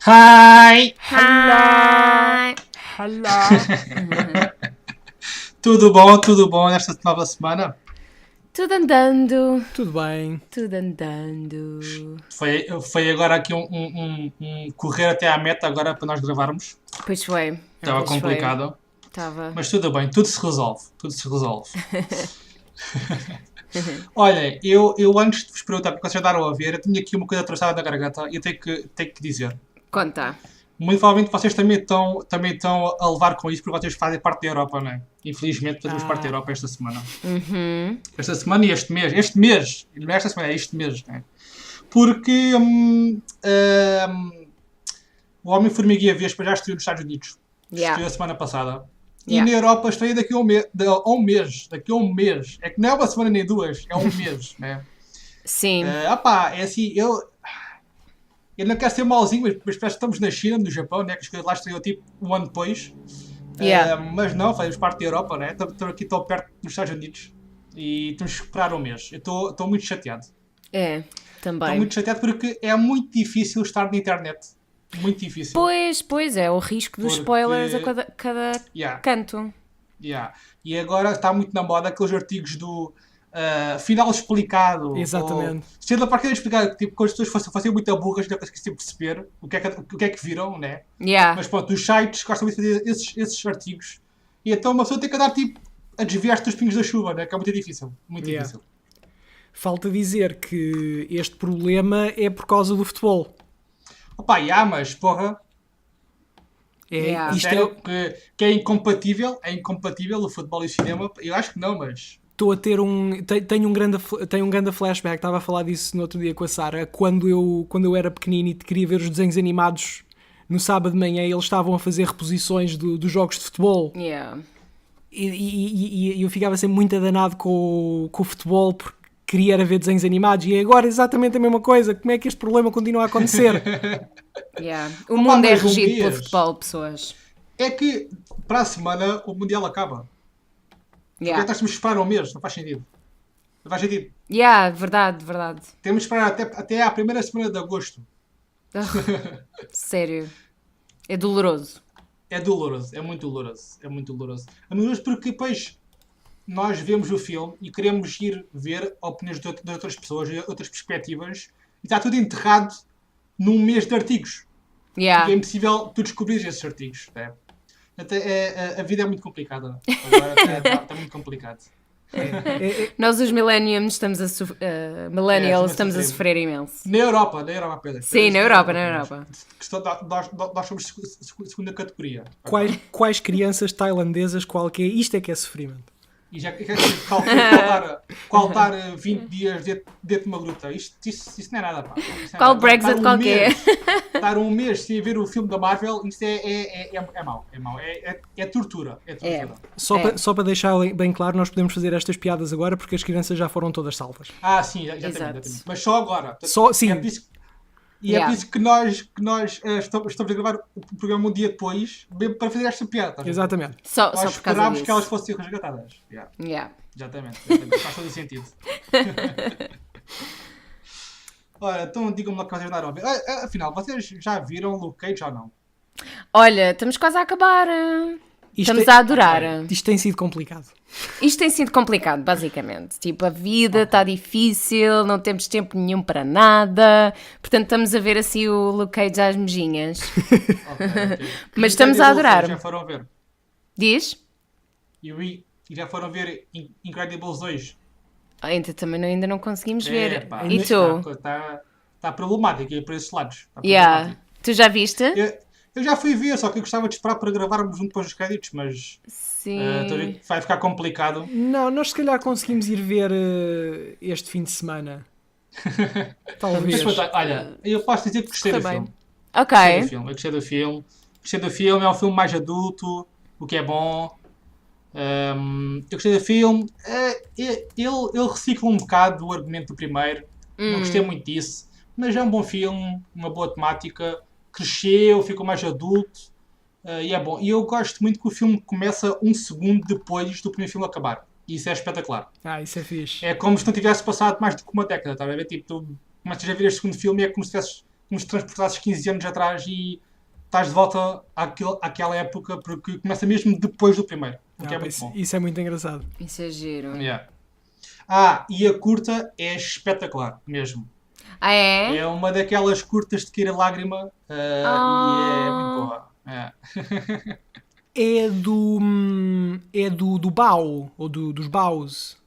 Hi! Hi! Olá! Tudo bom nesta nova semana? Tudo andando, Tudo bem? tudo andando. Foi agora aqui um correr até à meta agora para nós gravarmos. Pois foi. Estava Pois foi. complicado, Estava. mas tudo bem, tudo se resolve. Olha, eu antes de vos perguntar, porque vocês andaram a ver, eu tinha aqui uma coisa atravessada na garganta e eu tenho que dizer. Conta. Muito provavelmente vocês também estão a levar com isso porque vocês fazem parte da Europa, não é? Infelizmente fazemos parte da Europa esta semana. Esta semana e este mês. Não é esta semana, é este mês, não é? Porque o Homem-Formiga e a Vespa já estreou nos Estados Unidos. Yeah. Estreou a semana passada. Yeah. E na Europa estreia daqui a um mês. Daqui a um mês. É que não é uma semana nem duas, é um mês, né? Sim. É assim, eu não quero ser mauzinho, mas parece que estamos na China, no Japão, né? Que as coisas lá estreiam tipo um ano depois. Yeah. Mas não, fazemos parte da Europa, né? Estamos aqui tão perto dos Estados Unidos e temos que esperar um mês. Eu estou muito chateado. É, Estou também. muito chateado porque é muito difícil estar na internet. Muito difícil. Pois é, o risco dos Porque- spoilers a cada Yeah, canto. yeah. E agora está muito na moda aqueles artigos do final explicado. Exatamente. Sendo a parte de explicar, tipo, quando as pessoas fossem muito burras, não conseguissem perceber o que é que viram, né? Yeah. Mas pronto, os sites gostam muito de fazer esses artigos. E então uma pessoa tem que andar tipo a desviar-se dos pingos da chuva, né? Que é muito difícil. Muito Yeah. difícil. Falta dizer que este problema é por causa do futebol. Opa, mas porra, Yeah. Isto sério, que é incompatível o futebol e o cinema. Eu acho que não, mas. Estou a ter tenho um grande flashback. Estava a falar disso no outro dia com a Sara. Quando eu era pequenino e queria ver os desenhos animados no sábado de manhã, eles estavam a fazer reposições dos jogos de futebol. Yeah. E eu ficava sempre muito adanado com o futebol porque queria era ver desenhos animados. E agora exatamente a mesma coisa. Como é que este problema continua a acontecer? Yeah. O mundo é mas um regido pelo mês. futebol, pessoas. É que para a semana o Mundial acaba. Porque Yeah. nós temos que esperar um mês, não faz sentido. Não faz sentido. Yeah, verdade. Temos que esperar até à primeira semana de agosto. Sério. É doloroso. É doloroso, é muito doloroso. É muito doloroso. É muito doloroso porque depois nós vemos o filme e queremos ir ver opiniões de outras pessoas, outras perspectivas, e está tudo enterrado num mês de artigos. Yeah. Porque é impossível tu descobrires esses artigos. Né? A vida é muito complicada. Agora está muito complicado. Nós, os millennials, millennials estamos a sofrer imenso. Na Europa, Pedro. Sim, na Europa. Nós somos segunda categoria. Quais crianças tailandesas, isto é que é sofrimento. E já quer dizer, qual estar 20 dias dentro de uma gruta. Isso não é nada, pá. Isso não é Qual nada. Brexit Estar qualquer? Estar um mês sem ver o filme da Marvel, isto é mau. É tortura. É tortura. Só para deixar bem claro, nós podemos fazer estas piadas agora porque as crianças já foram todas salvas. Sim, exatamente. Exato. Mas só agora. Sim. É por isso, Yeah. é por isso que nós estamos a gravar o programa um dia depois, mesmo para fazer esta piada. Tá? Exatamente. Só Nós por causa esperámos que elas disso. fossem resgatadas. Yeah. Exatamente. Faz todo o sentido. Ora, então digam-me lá que vocês andaram a ver. Afinal, vocês já viram Luke Cage ou não? Olha, estamos quase a acabar. Isto Estamos é- a adorar. Isto tem sido complicado. Isto tem sido complicado, basicamente. Tipo, a vida está difícil, não temos tempo nenhum para nada. Portanto, estamos a ver assim o Luke Cage às mejinhas. Ok. Mas estamos a adorar. Já foram ver. Diz? E já foram ver Incredibles 2. Ainda não conseguimos ver. Epá, E tu? Está problemático aí por esses lados. Está Yeah. problemático. Tu já viste? Eu já fui ver, só que eu gostava de esperar para gravarmos junto para os créditos, mas Sim. estou a ver que vai ficar complicado. Não, nós se calhar conseguimos ir ver este fim de semana. Talvez. Mas, pronto, olha, eu posso dizer que gostei do Está bem. filme. Ok. Eu gostei do filme. É um filme mais adulto, o que é bom. Eu gostei do filme. Ele recicla um bocado o argumento do primeiro. Não gostei muito disso. Mas é um bom filme, uma boa temática. Cresceu, ficou mais adulto. E é bom. E eu gosto muito que o filme começa um segundo depois do primeiro filme acabar. E isso é espetacular. Isso é fixe. É como se não tivesse passado mais do que uma década. Tá a ver? Tipo, tu começas a ver este segundo filme e é como se tivesses nos transportasses 15 anos atrás e estás de volta àquela época, porque começa mesmo depois do primeiro. O que é muito bom. Isso é muito engraçado. Isso é giro. Yeah. e a curta é espetacular, mesmo. Ah, é? É uma daquelas curtas de cair a lágrima e é muito boa. É do Bao, ou dos Baos.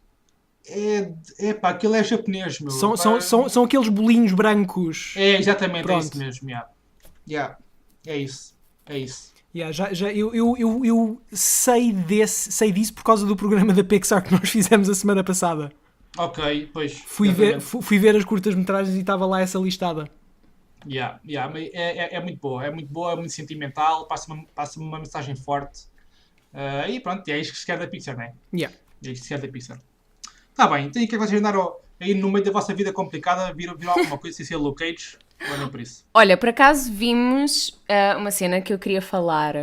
Aquilo é japonês, meu. São aqueles bolinhos brancos. É, exatamente, Pronto. é isso mesmo. É isso. Eu sei disso por causa do programa da Pixar que nós fizemos a semana passada. Ok, pois. Fui ver as curtas-metragens e estava lá essa listada. É muito boa, é muito sentimental, passa-me uma mensagem forte. E pronto, é isto que se quer da Pixar, não é? É isto que se quer da Pixar. Está bem, então e o que é que vocês andaram aí no meio da vossa vida complicada? Viram alguma coisa sem ser Luke Cage? Ou nem por isso? Olha, por acaso vimos uma cena que eu queria falar,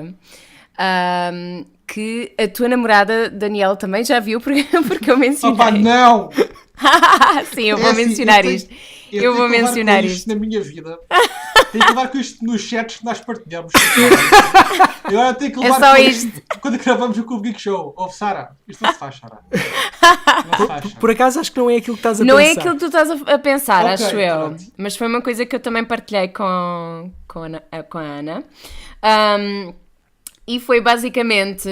que a tua namorada Daniela também já viu, porque eu mencionei. Opa, não! Sim, eu vou mencionar isto. Eu vou mencionar isto na minha vida. Tenho que levar com isto nos chats que nós partilhamos. E agora tenho que levar só com isto. Quando gravamos o Cubo Geek Show. Sara, isto não se faz, Sara. Por acaso acho que não é aquilo que estás a Não pensar. é aquilo que tu estás a pensar, Ok, acho eu. pronto. Mas foi uma coisa que eu também partilhei com a Ana. E foi basicamente...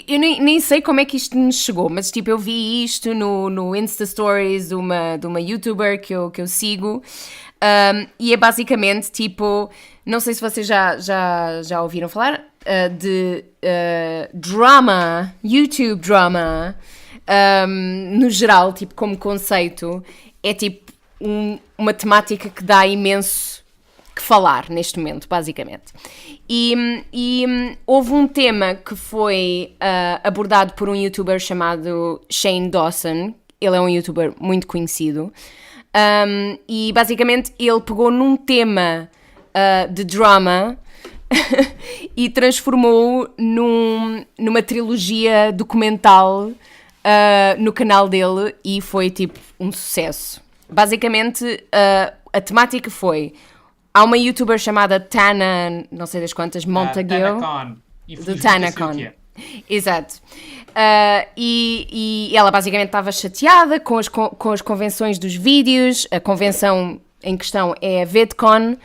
eu nem sei como é que isto nos chegou, mas tipo, eu vi isto no Insta Stories de uma YouTuber que eu sigo. E é basicamente tipo... Não sei se vocês já ouviram falar de drama, YouTube drama... no geral, tipo, como conceito, é tipo uma temática que dá imenso que falar neste momento, basicamente. E houve um tema que foi abordado por um youtuber chamado Shane Dawson. Ele é um youtuber muito conhecido. E basicamente ele pegou num tema de drama e transformou-o numa trilogia documental no canal dele e foi tipo um sucesso. Basicamente a temática foi: há uma youtuber chamada Tana, não sei das quantas, Montague, do TanaCon. Exato. E ela basicamente estava chateada com as convenções dos vídeos. A convenção em questão é a VidCon.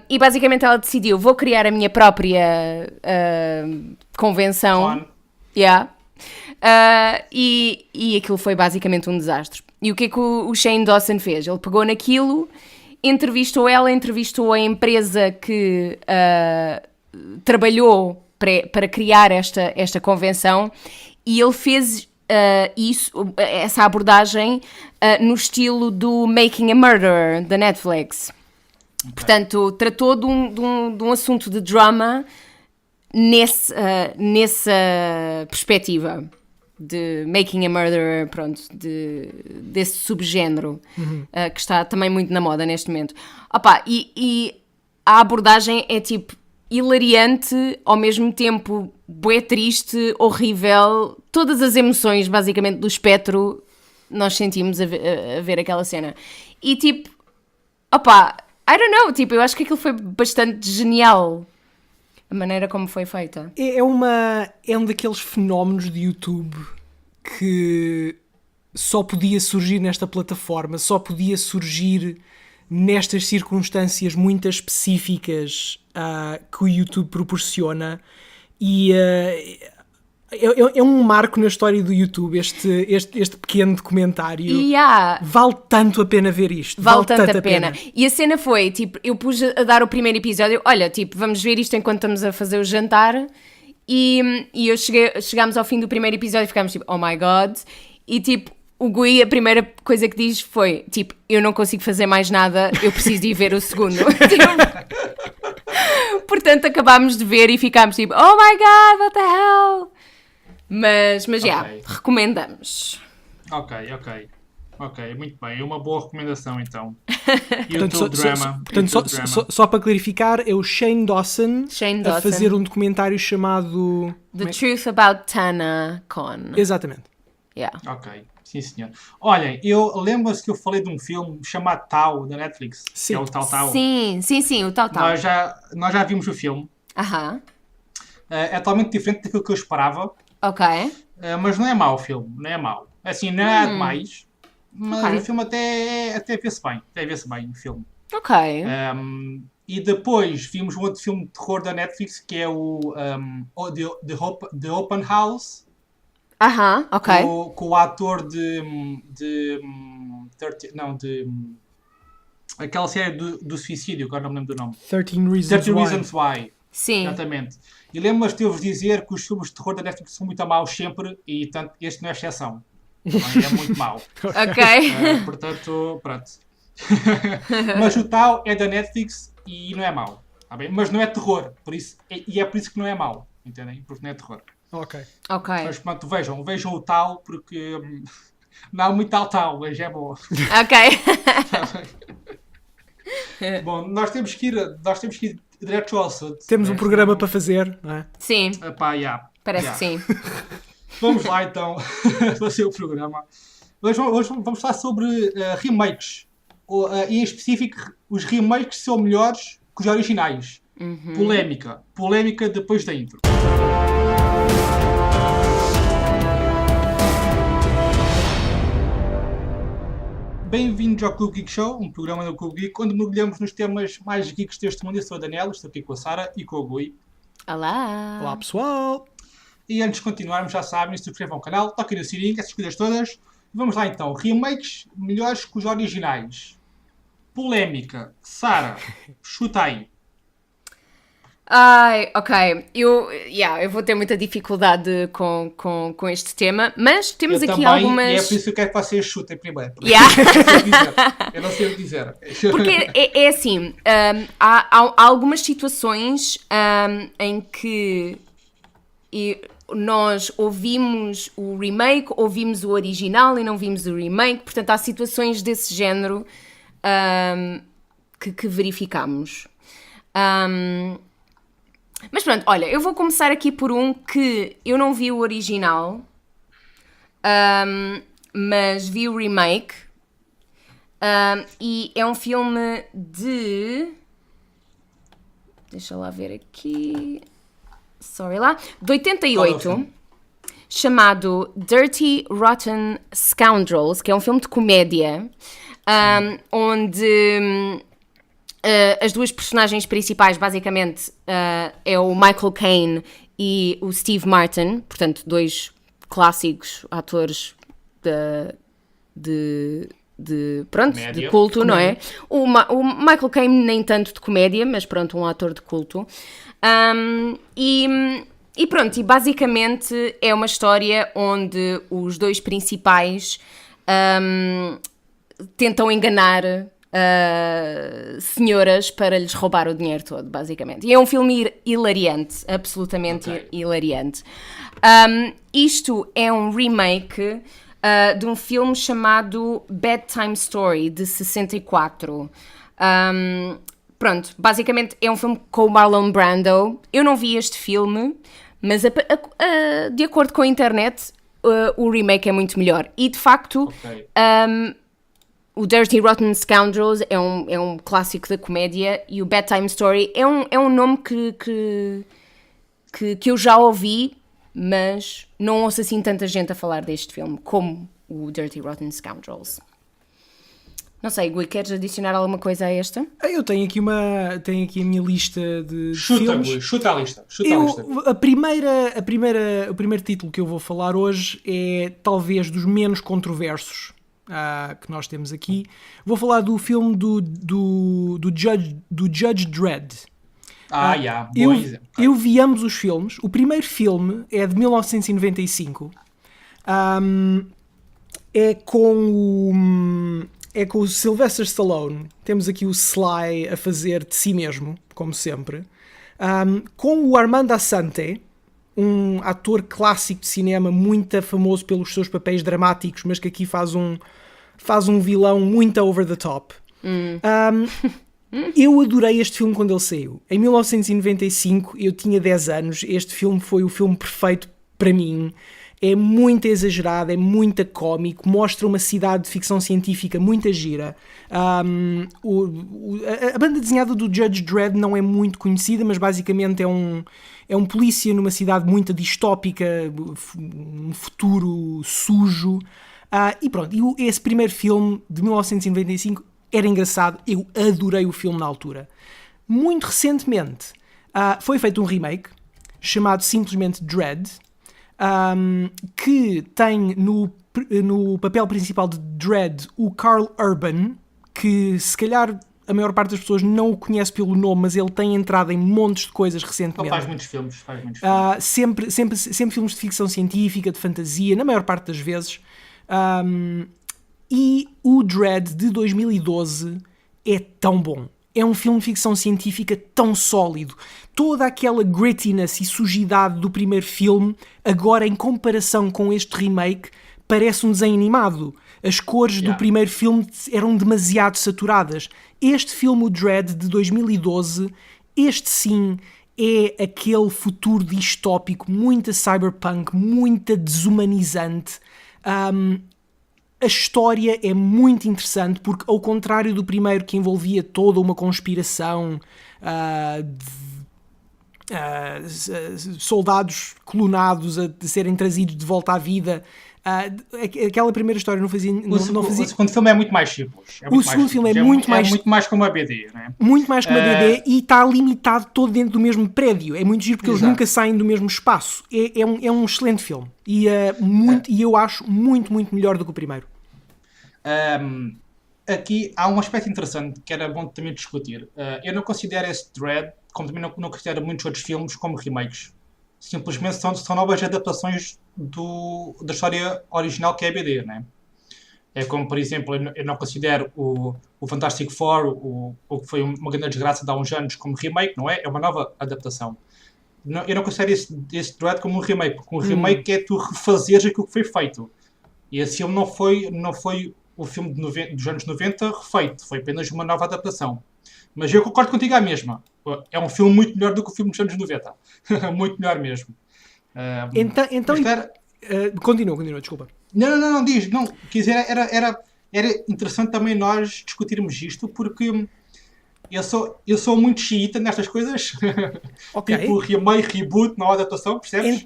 E basicamente ela decidiu: vou criar a minha própria convenção. E aquilo foi basicamente um desastre. E o que é que o Shane Dawson fez? Ele pegou naquilo, entrevistou a empresa que trabalhou para criar esta convenção, e ele fez essa abordagem no estilo do Making a Murderer, da Netflix. Okay. Portanto, tratou de um assunto de drama nessa perspectiva de Making a Murderer, pronto, desse subgénero que está também muito na moda neste momento. E a abordagem é tipo hilariante, ao mesmo tempo bué triste, horrível, todas as emoções basicamente do espectro nós sentimos a ver aquela cena. E tipo, I don't know, tipo, eu acho que aquilo foi bastante genial, a maneira como foi feita. É um daqueles fenómenos de YouTube que só podia surgir nesta plataforma, só podia surgir nestas circunstâncias muito específicas que o YouTube proporciona, e é um marco na história do YouTube, este pequeno documentário. Vale tanto a pena ver isto. Vale tanto a pena. E a cena foi, tipo, eu pus a dar o primeiro episódio, olha, tipo, vamos ver isto enquanto estamos a fazer o jantar, e chegámos ao fim do primeiro episódio e ficámos tipo, oh my god, e tipo, o Gui, a primeira coisa que diz foi, tipo, eu não consigo fazer mais nada, eu preciso de ir ver o segundo. Portanto, acabámos de ver e ficámos tipo, oh my god, what the hell? Mas recomendamos. Ok, muito bem. É uma boa recomendação, então. Portanto, só para clarificar, é o Shane Dawson a fazer um documentário chamado The Truth About TanaCon. Exatamente. Ok. Sim, senhor. Olhem, eu lembro-se que eu falei de um filme chamado Tau, da Netflix. Sim. Que é o Tau Tau. Sim, o tal. Nós já vimos o filme. Aham. É totalmente diferente daquilo que eu esperava. Ok. Mas não é mau o filme. Não é mau. Assim, não é demais. Mas Ok. o filme até vê-se bem. Até vê-se bem o filme. Ok. E depois vimos um outro filme de terror da Netflix que é The Open House. Aham, ok. Com o ator aquela série do suicídio, que eu não me lembro do nome. 13 Reasons 30 Why. Reasons Why. Sim. Exatamente. E lembro-me de eu vos dizer que os filmes de terror da Netflix são muito maus sempre, e tanto, este não é exceção. Também é muito mau. Ok. Portanto, pronto. Mas o tal é da Netflix e não é mau. Tá bem? Mas não é terror. E é por isso que não é mau. Entendem? Porque não é terror. Ok. Ok. Mas pronto, vejam o tal, porque não há muito tal, mas é bom. Ok. Bom, nós temos que ir direto ao assunto. Temos um programa para fazer, não é? Sim, parece que sim. Vamos lá então fazer o programa. Hoje vamos falar sobre remakes. E em específico, os remakes são melhores que os originais. Polémica depois da intro. Bem-vindos ao Clube Geek Show, um programa do Clube Geek, onde mergulhamos nos temas mais geeks deste mundo. Eu sou a Daniela, estou aqui com a Sara e com o Gui. Olá. Olá, pessoal. E antes de continuarmos, já sabem, subscrevam o canal, toquem no sininho, essas coisas todas. Vamos lá então, remakes melhores que os originais. Polémica. Sara, chuta aí. Ai, ok. Eu vou ter muita dificuldade com este tema, mas temos Eu aqui também, algumas. E é por isso que eu quero que vocês chutem primeiro. Porque Yeah. eu não sei o que dizer. Porque é assim, há algumas situações em que nós ouvimos o remake, ouvimos o original e não vimos o remake, portanto há situações desse género que verificamos. Mas pronto, olha, eu vou começar aqui por um que eu não vi o original, mas vi o remake. E é um filme de... Deixa lá ver aqui... de 88, chamado Dirty Rotten Scoundrels, que é um filme de comédia, onde as duas personagens principais, basicamente, é o Michael Caine e o Steve Martin, portanto, dois clássicos atores de culto, Comédia. não é? O Michael Caine nem tanto de comédia, mas pronto, um ator de culto. E pronto, e basicamente é uma história onde os dois principais tentam enganar senhoras para lhes roubar o dinheiro todo, basicamente. E é um filme hilariante, absolutamente hilariante. Isto é um remake de um filme chamado Bedtime Story, de 64. Pronto, basicamente é um filme com o Marlon Brando. Eu não vi este filme, mas de acordo com a internet, o remake é muito melhor. E de facto, o Dirty Rotten Scoundrels é um clássico da comédia e o Bedtime Story é um nome que eu já ouvi, mas não ouço assim tanta gente a falar deste filme como o Dirty Rotten Scoundrels. Não sei, Gui, queres adicionar alguma coisa a esta? Eu tenho aqui a minha lista de filmes. Gui, chuta a lista. O primeiro título que eu vou falar hoje é talvez dos menos controversos que nós temos aqui. Vou falar do filme do Judge Dredd. Bom exemplo. Eu vi ambos os filmes. O primeiro filme é de 1995. É com o Sylvester Stallone. Temos aqui o Sly a fazer de si mesmo, como sempre. Com o Armando Assante, um ator clássico de cinema, muito famoso pelos seus papéis dramáticos, mas que aqui faz um vilão muito over the top. Eu adorei este filme quando ele saiu. Em 1995, eu tinha 10 anos. Este filme foi o filme perfeito para mim. É muito exagerado, é muito cómico, mostra uma cidade de ficção científica muito gira. A banda desenhada do Judge Dredd não é muito conhecida, mas basicamente é um polícia numa cidade muito distópica, um futuro sujo. E pronto, esse primeiro filme de 1995 era engraçado, eu adorei o filme na altura. Muito recentemente foi feito um remake chamado simplesmente Dredd, que tem no papel principal de Dredd o Karl Urban, que se calhar a maior parte das pessoas não o conhece pelo nome, mas ele tem entrado em montes de coisas recentemente. Ele faz muitos filmes. Sempre filmes de ficção científica, de fantasia, na maior parte das vezes. E o Dredd de 2012 é tão bom. É um filme de ficção científica tão sólido. Toda aquela grittiness e sujidade do primeiro filme, agora em comparação com este remake, parece um desenho animado. As cores do primeiro filme eram demasiado saturadas. Este filme, o Dredd, de 2012, este sim é aquele futuro distópico, muito cyberpunk, muito desumanizante. A história é muito interessante porque, ao contrário do primeiro, que envolvia toda uma conspiração soldados clonados a serem trazidos de volta à vida, aquela primeira história não fazia... O segundo filme é muito mais simples. O segundo filme é muito mais como a BD, não é? Muito mais como a BD, e está limitado todo dentro do mesmo prédio. É muito giro porque eles nunca saem do mesmo espaço. É um excelente filme. E eu acho muito, muito melhor do que o primeiro. Aqui há um aspecto interessante que era bom também discutir. Eu não considero esse Dredd, como também não considero muitos outros filmes, como remakes. Simplesmente são novas adaptações da história original, que é a BD, né? É como, por exemplo, eu não considero o Fantastic Four, o que foi uma grande desgraça de há uns anos, como remake, não é? É uma nova adaptação. Eu não considero esse Dredd como um remake, porque um remake é tu refazeres aquilo que foi feito. E esse filme não foi o filme dos anos 90 refeito, foi apenas uma nova adaptação. Mas eu concordo contigo à mesma. É um filme muito melhor do que o filme dos anos 90. Muito melhor mesmo. Continua, desculpa. Não, diz. Não, quer dizer, era interessante também nós discutirmos isto, porque eu sou muito xiita nestas coisas. Okay. Tipo remake, reboot, nova adaptação, percebes?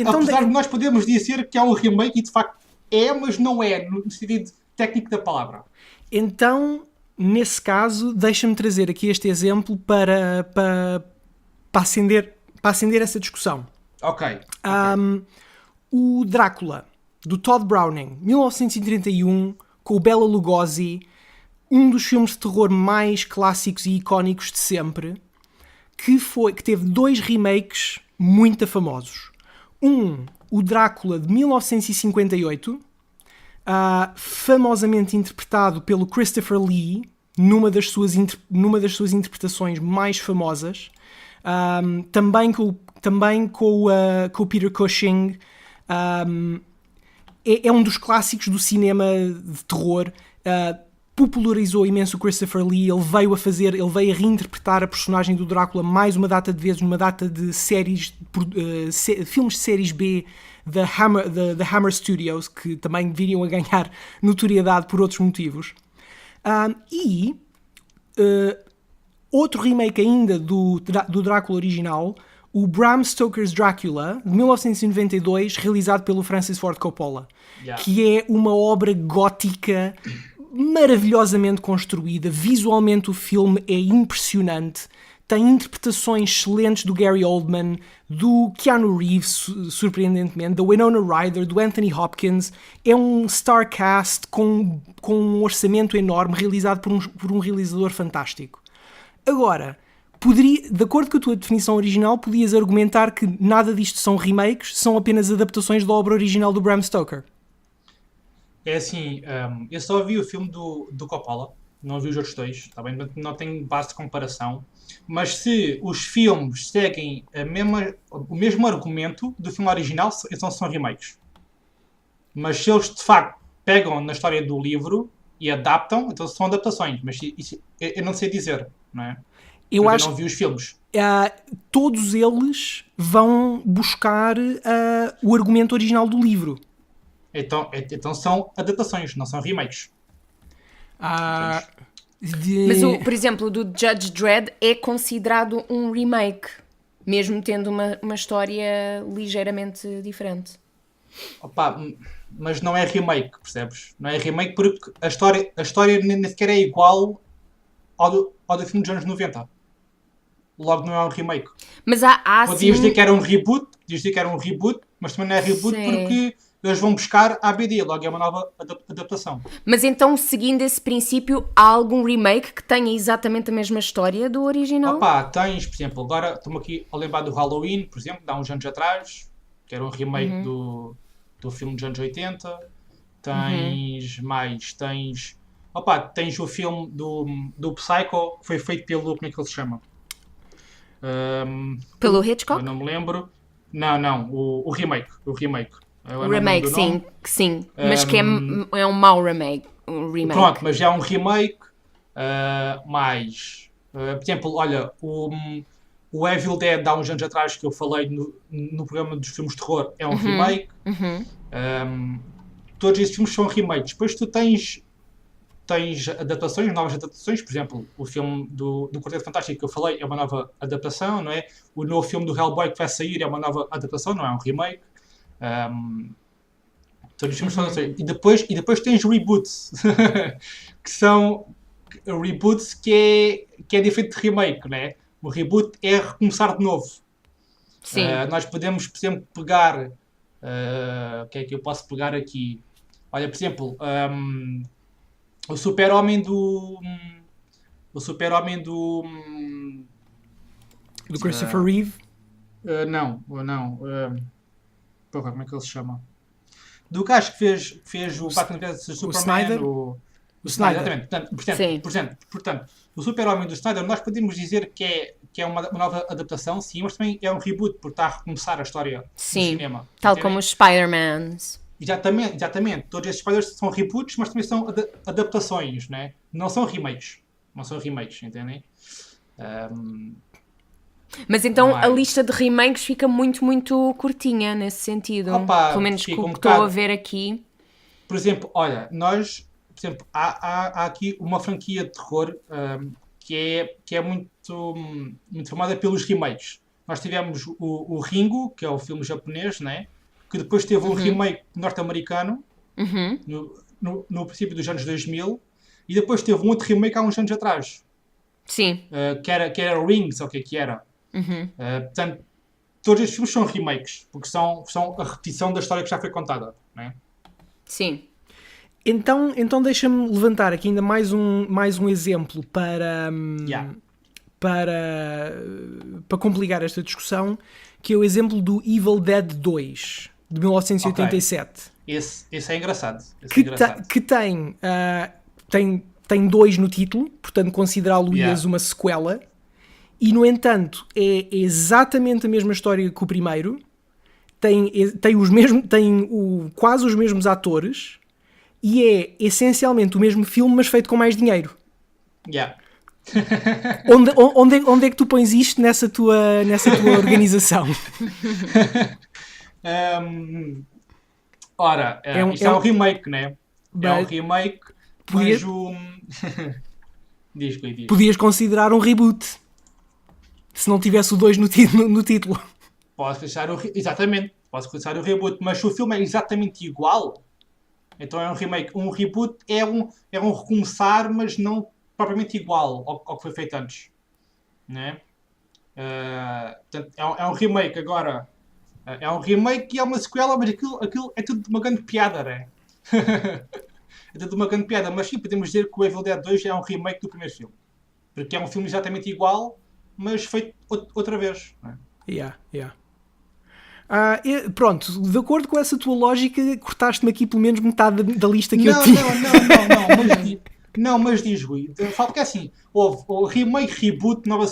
Apesar de nós podermos dizer que é um remake, e de facto mas não é, no sentido técnico da palavra. Então, nesse caso, deixa-me trazer aqui este exemplo para acender essa discussão. Ok. O Drácula, do Todd Browning, 1931, com o Bela Lugosi, um dos filmes de terror mais clássicos e icónicos de sempre, que teve 2 remakes muito famosos. O Drácula de 1958, famosamente interpretado pelo Christopher Lee, numa das suas interpretações mais famosas, também com o Peter Cushing. É um dos clássicos do cinema de terror. Popularizou imenso o Christopher Lee. Ele veio a reinterpretar a personagem do Drácula mais uma data de vezes, numa data de séries, filmes de séries B da Hammer Studios, que também viriam a ganhar notoriedade por outros motivos. Outro remake ainda do Drácula original, o Bram Stoker's Dracula, de 1992, realizado pelo Francis Ford Coppola, que é uma obra gótica maravilhosamente construída. Visualmente o filme é impressionante, tem interpretações excelentes do Gary Oldman, do Keanu Reeves, surpreendentemente, da Winona Ryder, do Anthony Hopkins. É um star cast com um orçamento enorme, realizado por um realizador fantástico. Agora, de acordo com a tua definição original, podias argumentar que nada disto são remakes, são apenas adaptações da obra original do Bram Stoker. É assim, eu só vi o filme do Coppola, não vi os outros 2, tá bem? Não tenho base de comparação. Mas se os filmes seguem o mesmo argumento do filme original, então são remakes. Mas se eles de facto pegam na história do livro e adaptam, então são adaptações. Mas isso, eu não sei dizer, não é? Eu não vi os filmes. todos eles vão buscar o argumento original do livro. Então são adaptações, não são remakes. Ah, Mas, por exemplo, o do Judge Dredd é considerado um remake, mesmo tendo uma história ligeiramente diferente. Opa, mas não é remake, percebes? Não é remake porque a história nem sequer é igual ao do filme dos anos 90. Logo não é um remake. Mas há Podias dizer que era um reboot, mas também não é reboot Sim. porque eles vão buscar a ABD, logo é uma nova adaptação. Mas então, seguindo esse princípio, há algum remake que tenha exatamente a mesma história do original? Opa, tens, por exemplo, agora estou-me aqui a lembrar do Halloween, por exemplo, de há uns anos atrás, que era um remake do filme dos anos 80. Tens tens o filme do Psycho, que foi feito pelo, como é que ele se chama? Pelo Eu Hitchcock? não me lembro. Não, o remake. O remake, sim. Mas que é um mau remake. Pronto, mas já é um remake. Por exemplo, olha, o Evil Dead há uns anos atrás que eu falei no programa dos filmes de terror é um remake. Todos esses filmes são remakes. Depois tu tens adaptações, novas adaptações. Por exemplo, o filme do Quarteto Fantástico que eu falei é uma nova adaptação, não é? O novo filme do Hellboy que vai sair é uma nova adaptação, não é um remake. Todos os filmes são adaptações. E depois tens reboots que são reboots que é diferente de remake, não é? O reboot é recomeçar de novo. Sim. Nós podemos, por exemplo, pegar o que é que eu posso pegar aqui? Olha, por exemplo, o Super-Homem do Christopher Reeve. Porra, como é que ele se chama? Do gajo que fez o Batman vs Superman. Snyder? O Snyder. Exatamente. Portanto, o Super-Homem do Snyder, nós podemos dizer que é uma nova adaptação, sim, mas também é um reboot, porque está a recomeçar a história do cinema. Tal como os Spider-Mans. Exatamente. Todos esses Spiders são reboots, mas também são adaptações, né? Não são remakes. Entendem? Mas então a lista de remakes fica muito, muito curtinha nesse sentido. Pelo menos com o que estou a ver aqui. Por exemplo, olha, há aqui uma franquia de terror que é muito, muito famada pelos remakes. Nós tivemos o Ringo, que é o filme japonês, né? Que depois teve um remake norte-americano no princípio dos anos 2000 e depois teve um outro remake há uns anos atrás. Sim. Que era Rings, ou o que era. Portanto, todos estes filmes são remakes, porque são a repetição da história que já foi contada, né? Sim. Então deixa-me levantar aqui ainda mais um exemplo para complicar esta discussão, que é o exemplo do Evil Dead 2, de 1987. Okay. Esse é engraçado. Que tem 2 no título, portanto considerá-lo-ias uma sequela, e no entanto é exatamente a mesma história que o primeiro, tem quase os mesmos atores, e é essencialmente o mesmo filme, mas feito com mais dinheiro. Onde é que tu pões isto nessa tua organização? Isto é um remake, né? É um remake, mas Diz. Podias considerar um reboot, se não tivesse o 2 no título. Posso considerar o reboot, mas se o filme é exatamente igual, então é um remake. Um reboot é um recomeçar, mas não propriamente igual ao que foi feito antes, né? Portanto, é um remake. Agora é um remake e é uma sequela, mas aquilo é tudo uma grande piada, né? É tudo uma grande piada, mas sim, podemos dizer que o Evil Dead 2 é um remake do primeiro filme, porque é um filme exatamente igual, mas feito outra vez, né? Pronto, de acordo com essa tua lógica, cortaste-me aqui pelo menos metade da lista que eu tinha. Não, mas diz, Rui. Falo que é assim, houve o remake, reboot, nova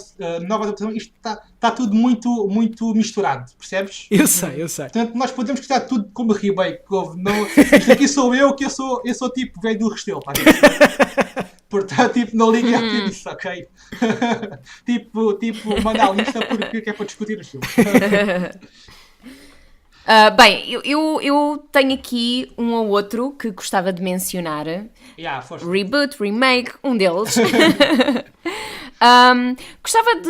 adaptação, isto está tudo muito, muito misturado, percebes? Eu sei. Portanto, nós podemos quitar tudo como remake. Isto aqui sou eu, que eu sou tipo velho do Restelo, tá? Portanto, tipo, não liguei a disso, ok? tipo, manda a lista porque é para discutir os filmes. Bem, eu tenho aqui um ou outro que gostava de mencionar. Força. Reboot, remake, um deles. Gostava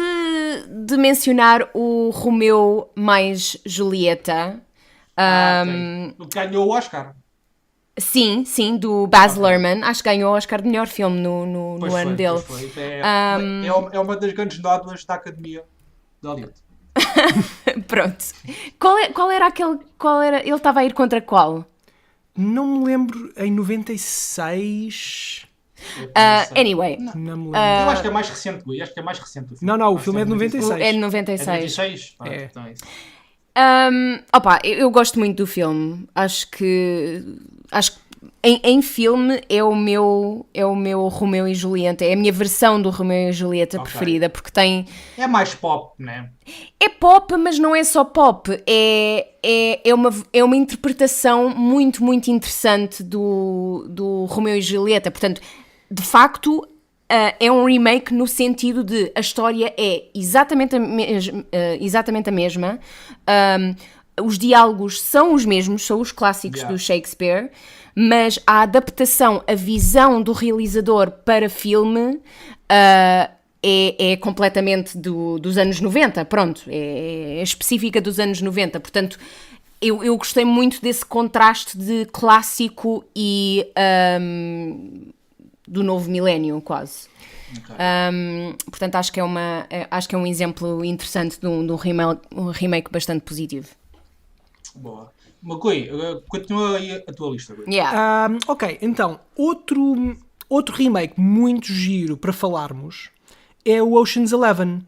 de mencionar o Romeu mais Julieta. Ok. O que ganhou o Oscar. Sim, do Baz Luhrmann. Acho que ganhou o Oscar de melhor filme no Pois ano foi, dele. pois foi. É uma das grandes nódoas da Academia de Hollywood. Pronto. Qual era aquele... Ele estava a ir contra qual? Não me lembro, em 96... Anyway. Não me lembro. Eu acho que é mais recente, Gui. Acho que é mais recente. Não, o filme é de 96. É de É 96. de 96? É. Então é isso. Eu gosto muito do filme. Acho que em filme é o meu Romeu e Julieta. É a minha versão do Romeu e Julieta preferida, porque tem... É mais pop, né? É pop, mas não é só pop. É uma interpretação muito, muito interessante do Romeu e Julieta. Portanto, de facto, é um remake no sentido de a história é exatamente a mesma. Os diálogos são os mesmos, são os clássicos do Shakespeare, mas a adaptação, a visão do realizador para filme é completamente dos anos 90, pronto, é específica dos anos 90, portanto eu gostei muito desse contraste de clássico e do novo milénio, quase. Okay. Portanto, acho que é um exemplo interessante de um remake bastante positivo. Boa. Mas, Gui, continua aí a tua lista, Gui. Ok, então, outro remake muito giro para falarmos é o Ocean's 11.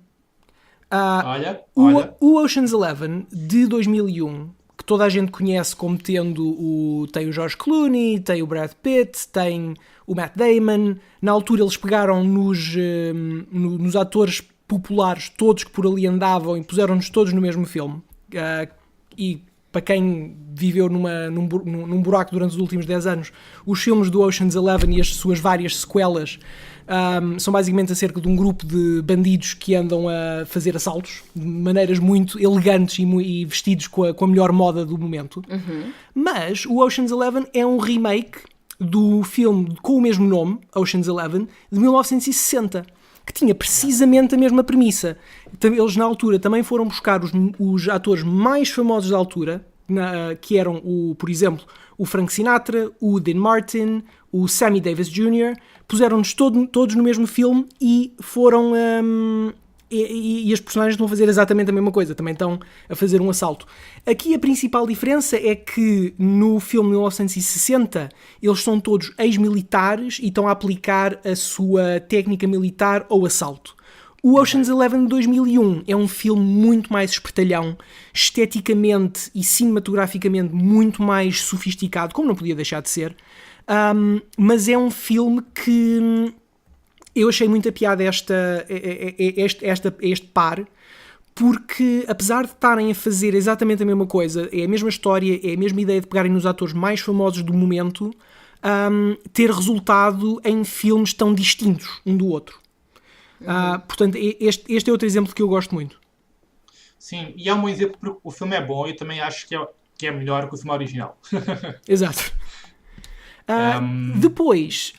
Olha. O Ocean's 11 de 2001, que toda a gente conhece como tendo tem o George Clooney, tem o Brad Pitt, tem o Matt Damon. Na altura eles pegaram nos atores populares, todos que por ali andavam, e puseram-nos todos no mesmo filme. E para quem viveu num buraco durante os últimos 10 anos, os filmes do Ocean's 11 e as suas várias sequelas são basicamente acerca de um grupo de bandidos que andam a fazer assaltos de maneiras muito elegantes e vestidos com a melhor moda do momento. Mas o Ocean's 11 é um remake do filme com o mesmo nome, Ocean's 11, de 1960, que tinha precisamente a mesma premissa. Eles na altura também foram buscar os atores mais famosos da altura, que eram, por exemplo, o Frank Sinatra, o Dean Martin, o Sammy Davis Jr., puseram-nos todos no mesmo filme e foram... E as personagens estão a fazer exatamente a mesma coisa, também estão a fazer um assalto. Aqui a principal diferença é que no filme de 1960 eles são todos ex-militares e estão a aplicar a sua técnica militar ao assalto. O Ocean's 11 de 2001 é um filme muito mais espertalhão, esteticamente e cinematograficamente muito mais sofisticado, como não podia deixar de ser, mas é um filme que... Eu achei muita piada este par, porque apesar de estarem a fazer exatamente a mesma coisa, é a mesma história, é a mesma ideia de pegarem nos atores mais famosos do momento, ter resultado em filmes tão distintos um do outro. Portanto, este é outro exemplo que eu gosto muito. Sim, e é um exemplo porque o filme é bom e eu também acho que é melhor que o filme original. Exato. Depois,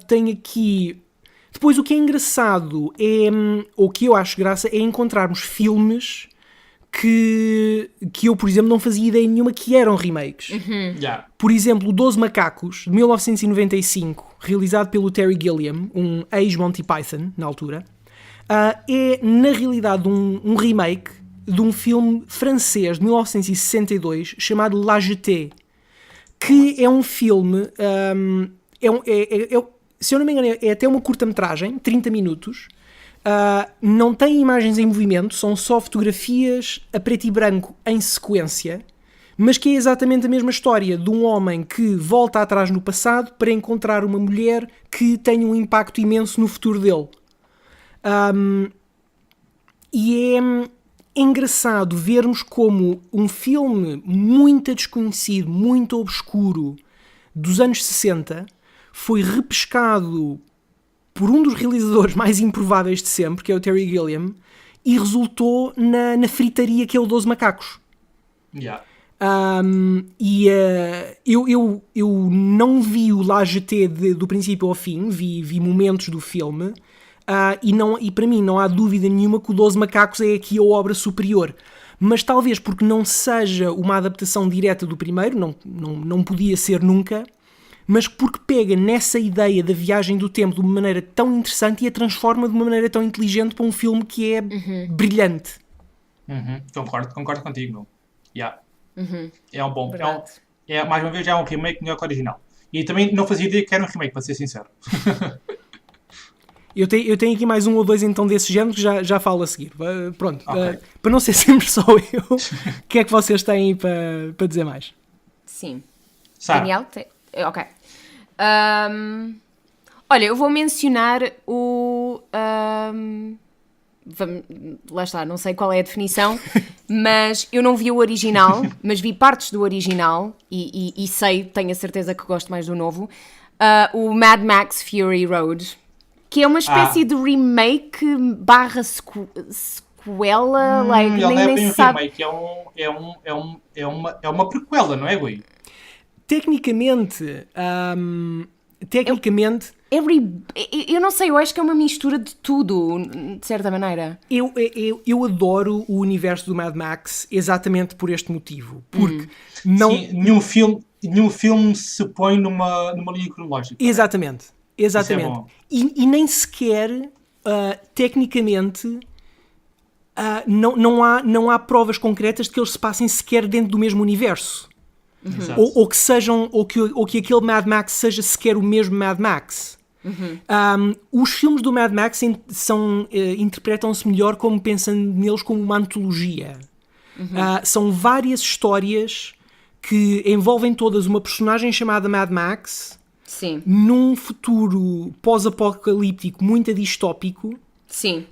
tem aqui... Depois, o que é engraçado ou que eu acho graça, é encontrarmos filmes que eu, por exemplo, não fazia ideia nenhuma que eram remakes. Por exemplo, o 12 Macacos, de 1995, realizado pelo Terry Gilliam, um ex-Monty Python, na altura, é, na realidade, um remake de um filme francês de 1962 chamado La Jetée, que é um filme... se eu não me engano, é até uma curta-metragem, 30 minutos, não tem imagens em movimento, são só fotografias a preto e branco em sequência, mas que é exatamente a mesma história de um homem que volta atrás no passado para encontrar uma mulher que tem um impacto imenso no futuro dele. E é engraçado vermos como um filme muito desconhecido, muito obscuro, dos anos 60... foi repescado por um dos realizadores mais improváveis de sempre, que é o Terry Gilliam, e resultou na fritaria que é o 12 Macacos. Yeah. Eu não vi o La Jetée do princípio ao fim, vi momentos do filme, e para mim não há dúvida nenhuma que o 12 Macacos é aqui a obra superior. Mas talvez porque não seja uma adaptação direta do primeiro, não podia ser nunca, mas porque pega nessa ideia da viagem do tempo de uma maneira tão interessante e a transforma de uma maneira tão inteligente para um filme que é brilhante. Concordo contigo, meu. Yeah. É um bom. Verdade. Mais uma vez, é um remake melhor que o original. E também não fazia ideia que era um remake, para ser sincero. Eu tenho aqui mais um ou dois então desse género que já falo a seguir. Pronto, Ok. para não ser sempre só eu, o que é que vocês têm aí para dizer mais? Sim. Sara, Daniel? Ok. Olha, eu vou mencionar o... lá está, não sei qual é a definição, mas eu não vi o original, mas vi partes do original e tenho a certeza que gosto mais do novo. O Mad Max Fury Road, que é uma espécie de remake barra sequela, like, ele não é bem nem um sabe... remake, é uma prequela, não é, Gui? Tecnicamente, Eu não sei, eu acho que é uma mistura de tudo, de certa maneira. eu adoro o universo do Mad Max exatamente por este motivo. Porque não... Sim, nenhum filme se põe numa linha cronológica. Exatamente. Isso é bom. E nem sequer, tecnicamente, não há provas concretas de que eles se passem sequer dentro do mesmo universo. Exato. Ou que aquele Mad Max seja sequer o mesmo Mad Max. Os filmes do Mad Max interpretam-se melhor como pensando neles como uma antologia. São várias histórias que envolvem todas uma personagem chamada Mad Max. Sim. Num futuro pós-apocalíptico muito distópico. Sim.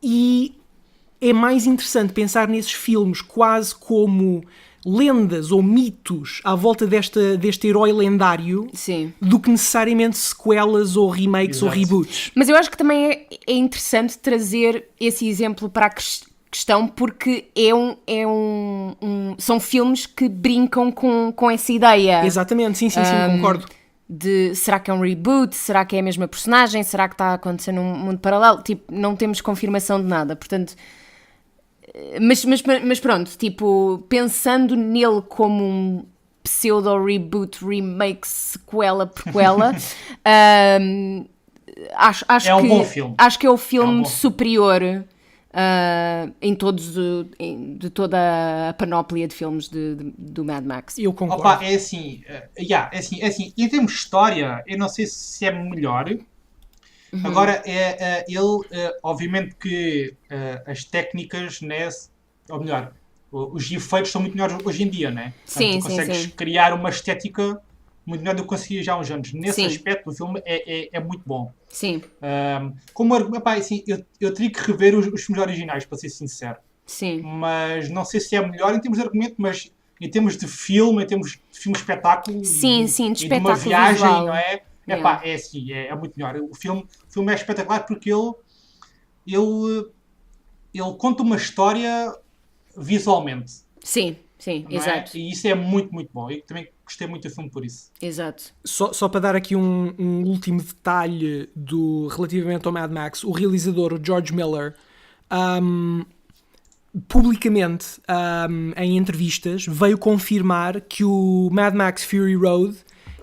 E é mais interessante pensar nesses filmes quase como lendas ou mitos à volta deste herói lendário. Sim. Do que necessariamente sequelas ou remakes ou Exato. reboots. Mas eu acho que também é interessante trazer esse exemplo para a questão, porque são filmes que brincam com essa ideia. Exatamente, sim, concordo. Será que é um reboot? Será que é a mesma personagem? Será que está a acontecer num mundo paralelo? Tipo, não temos confirmação de nada, portanto... Mas pronto, tipo, pensando nele como um pseudo-reboot, remake, sequela, prequela, acho É um que, bom filme. Acho que é o filme bom superior de toda a panóplia de filmes do Mad Max. Eu concordo. Opa, é assim, em termos de história, eu não sei se é melhor. Agora, obviamente que as técnicas, né, ou melhor, os efeitos são muito melhores hoje em dia, né? Sim, tu consegues sim. criar uma estética muito melhor do que conseguia já há uns anos. Nesse Sim. aspecto, o filme é muito bom. Sim, Assim, eu teria que rever os filmes originais, para ser sincero. sim. Mas não sei se é melhor em termos de argumento, mas em termos de filme, em termos de filme espetáculo, Sim, de e de uma espetáculo viagem, visual. não é? Yeah. É assim, é muito melhor. O filme é espetacular porque ele conta uma história visualmente. Sim, Não exato. É? E isso é muito, muito bom. Eu também gostei muito do filme por isso. Exato. Só para dar aqui um último detalhe relativamente ao Mad Max, o realizador, o George Miller, publicamente, em entrevistas, veio confirmar que o Mad Max Fury Road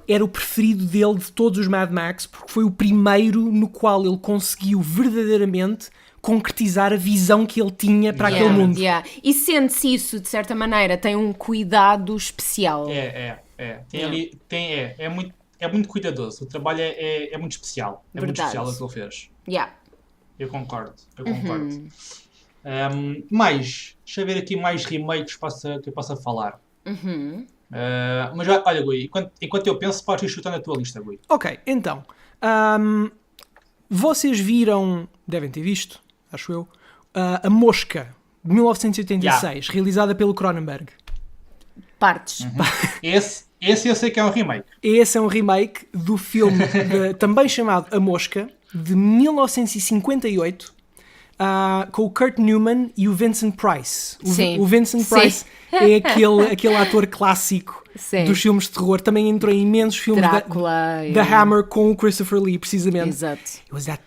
era o preferido dele de todos os Mad Max, porque foi o primeiro no qual ele conseguiu verdadeiramente concretizar a visão que ele tinha para aquele mundo. Yeah. E sente-se isso, de certa maneira, tem um cuidado especial. É muito cuidadoso. O trabalho é muito especial. É muito Verdade. especial o que ele fez. Yeah. Eu concordo. Deixa eu ver aqui mais remakes que eu possa falar. Mas olha, Gui, enquanto eu penso, podes ir chutando a tua lista, Gui. Ok, então. Vocês viram, devem ter visto, acho eu, A Mosca, de 1986, realizada pelo Cronenberg. Partes. Esse Esse eu sei que é um remake. Esse é um remake do filme também chamado A Mosca, de 1958, com o Kurt Newman e o Vincent Price. Sim. O Vincent Sim. Price é aquele ator clássico Sim. dos filmes de terror. Também entrou em imensos filmes Drácula. da Hammer com o Christopher Lee, precisamente. Exato. It was that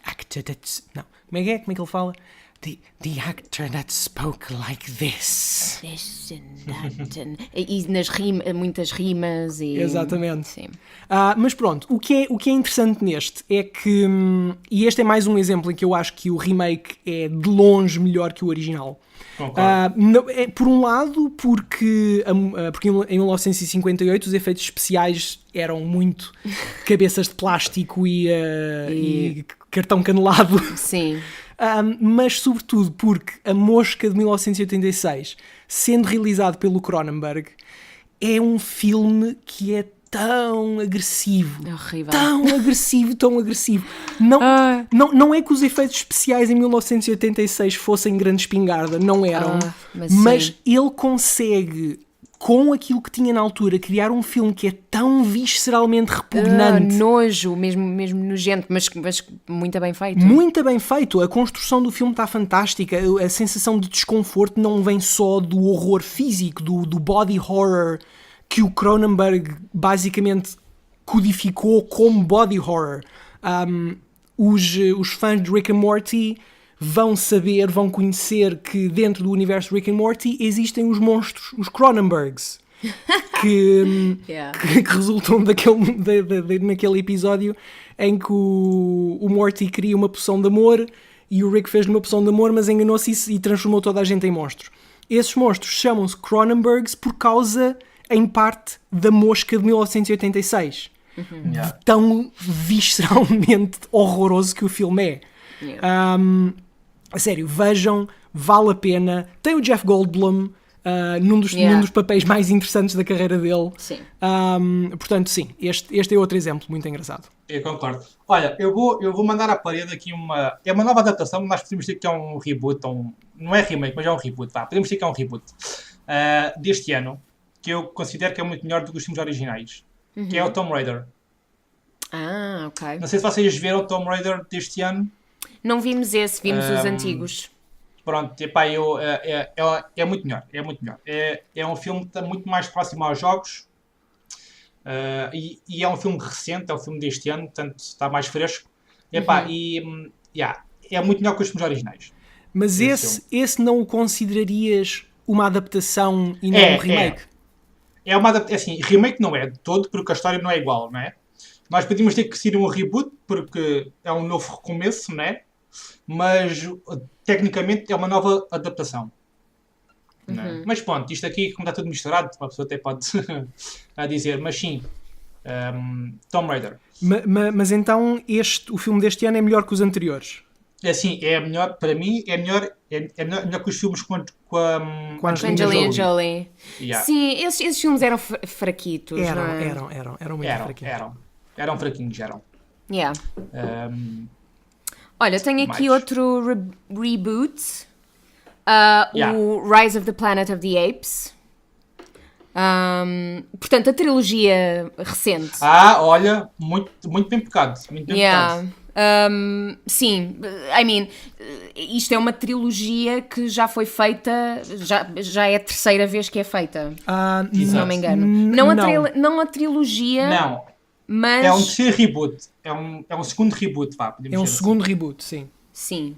actor that's... Não. Como é que ele fala? The actor that spoke like this. This and that and... E nas muitas rimas e... Exatamente. Sim. Mas pronto, o que é interessante neste é que, e este é mais um exemplo em que eu acho que o remake é de longe melhor que o original. Por um lado, porque em 1958 os efeitos especiais eram muito cabeças de plástico e cartão canelado. Sim. Mas sobretudo porque A Mosca de 1986, sendo realizado pelo Cronenberg, é um filme que é tão agressivo. É horrível. Tão agressivo. Não é que os efeitos especiais em 1986 fossem grande espingarda, não eram. Mas ele consegue, com aquilo que tinha na altura, criar um filme que é tão visceralmente repugnante. Nojo, mesmo nojento, mas muito bem feito. Muito bem feito. A construção do filme está fantástica. A sensação de desconforto não vem só do horror físico, do body horror que o Cronenberg basicamente codificou como body horror. Os fãs de Rick and Morty vão conhecer que dentro do universo de Rick and Morty existem os monstros, os Cronenbergs, que resultam naquele episódio em que o Morty cria uma poção de amor e o Rick fez uma poção de amor, mas enganou-se e transformou toda a gente em monstros. Esses monstros chamam-se Cronenbergs por causa, em parte, da Mosca de 1986. Tão visceralmente horroroso que o filme é. A sério, vejam, vale a pena. Tem o Jeff Goldblum num dos papéis mais interessantes da carreira dele. Sim. Portanto, sim, este é outro exemplo muito engraçado. Eu concordo. Olha, eu vou mandar à parede aqui uma... É uma nova adaptação, nós podemos dizer que é um reboot, não é remake, mas é um reboot. Podemos dizer que é um reboot deste ano, que eu considero que é muito melhor do que os filmes originais, que é o Tomb Raider. Ok. Não sei se vocês viram o Tomb Raider deste ano. Não vimos esse, vimos os antigos. Pronto, epá, é muito melhor, é muito melhor. É um filme que está muito mais próximo aos jogos e é um filme recente, é um filme deste ano, portanto está mais fresco. Epá, é muito melhor que os filmes originais. Mas esse não o considerarias uma adaptação e não um remake? É uma adaptação, assim, remake não é de todo, porque a história não é igual, não é? Nós podíamos ter que ser um reboot, porque é um novo recomeço, não é? Mas, tecnicamente, é uma nova adaptação. Não é? Mas pronto, isto aqui, como está tudo misturado, uma pessoa até pode dizer, mas sim, Tomb Raider. Mas então, o filme deste ano é melhor que os anteriores? É assim, é melhor, para mim, é melhor que os filmes com a Angelina Jolie. Yeah. Sim, esses filmes eram fraquitos. Eram muito fraquinhos. Eram fraquinhos, eram. Yeah. Olha, tenho aqui outro reboot. O Rise of the Planet of the Apes. Portanto, a trilogia recente. Olha, muito bem pecado. Muito bem pecado. Sim, isto é uma trilogia que já foi feita, já é a terceira vez que é feita, se não me engano. Não a trilogia, não. Mas... É um terceiro reboot, é um segundo reboot, É um segundo reboot, sim. Sim.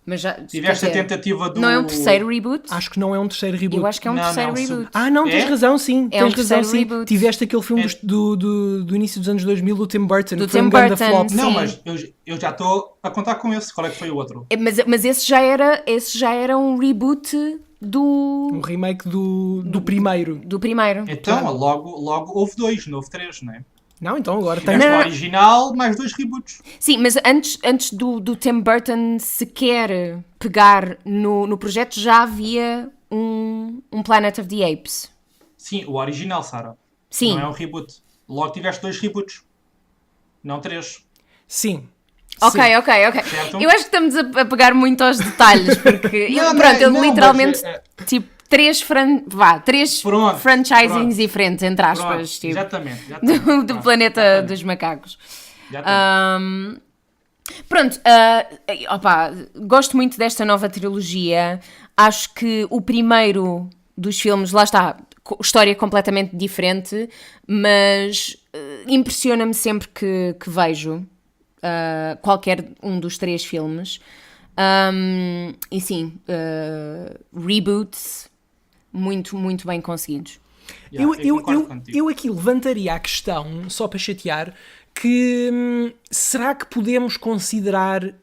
Mas já, tiveste a tentativa do... Não é um terceiro reboot? Acho que não é um terceiro reboot. Eu acho que é um terceiro reboot. Não, tens razão, sim. É tens razão, sim. Reboot. Tiveste aquele filme do início dos anos 2000 do Tim Burton. Do Tim Burton, flop. Não, mas eu já estou a contar com esse. Qual é que foi o outro? Mas esse já era um reboot do... Um remake do primeiro. Do primeiro. Então, logo houve dois, não houve três, não é? Não, então agora tem o original mais dois reboots. Sim, mas antes do Tim Burton sequer pegar no projeto, já havia um Planet of the Apes. Sim, o original, Sara. Sim. Não é um reboot. Logo tiveste dois reboots. Não três. Sim. Ok. Certo? Eu acho que estamos a pegar muito aos detalhes, porque ele literalmente tipo, três Pronto, franchisings pronto. diferentes, entre aspas, Pronto, tipo, exatamente. do Pronto, planeta exatamente, dos macacos. exatamente. Pronto, gosto muito desta nova trilogia. Acho que o primeiro dos filmes, lá está, história completamente diferente, mas impressiona-me sempre que vejo qualquer um dos 3 filmes. E sim, reboots muito, muito bem conseguidos. Concordo contigo. Eu aqui levantaria a questão, só para chatear, que será que podemos considerar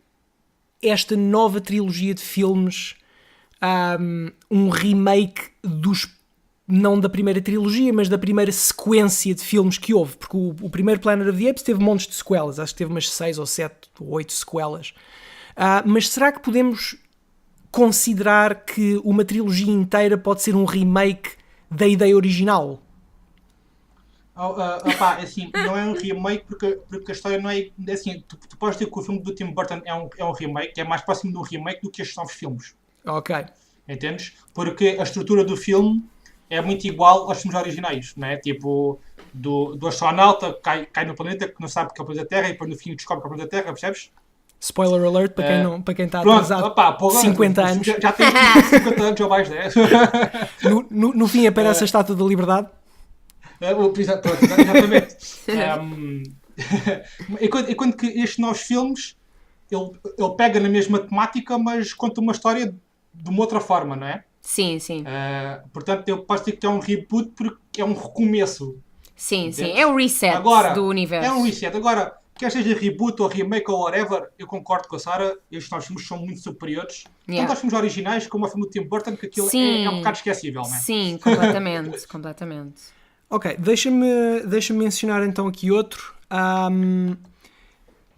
esta nova trilogia de filmes um remake não da primeira trilogia, mas da primeira sequência de filmes que houve? Porque o primeiro Planet of the Apes teve montes de sequelas, acho que teve umas 6 ou 7 ou 8 sequelas. Mas será que podemos considerar que uma trilogia inteira pode ser um remake da ideia original? Assim, não é um remake porque a história não é. Assim, tu podes dizer que o filme do Tim Burton é um remake, é mais próximo de um remake do que estes novos filmes. Ok. Entendes? Porque a estrutura do filme é muito igual aos filmes originais, não é? Tipo, do astronauta cai no planeta que não sabe que é o planeta Terra e depois no fim descobre que é o planeta Terra, percebes? Spoiler alert para quem está Pronto, atrasado 50 anos. Já tem 50 anos ou mais, não é? No fim aparece a Estátua da Liberdade. Exatamente. Enquanto que estes novos filmes ele pega na mesma temática, mas conta uma história de uma outra forma, não é? Sim, sim. Portanto, eu posso dizer que é um reboot porque é um recomeço. Sim, Entendes? sim. É o reset Agora, do universo. É um reset. Agora, quer seja reboot ou remake ou whatever, eu concordo com a Sara, estes novos filmes são muito superiores. Yeah. Tanto aos filmes originais como ao filme do Tim Burton, que aquilo Sim. é um bocado esquecível, não é? Sim, completamente, completamente. Ok, deixa-me mencionar então aqui outro.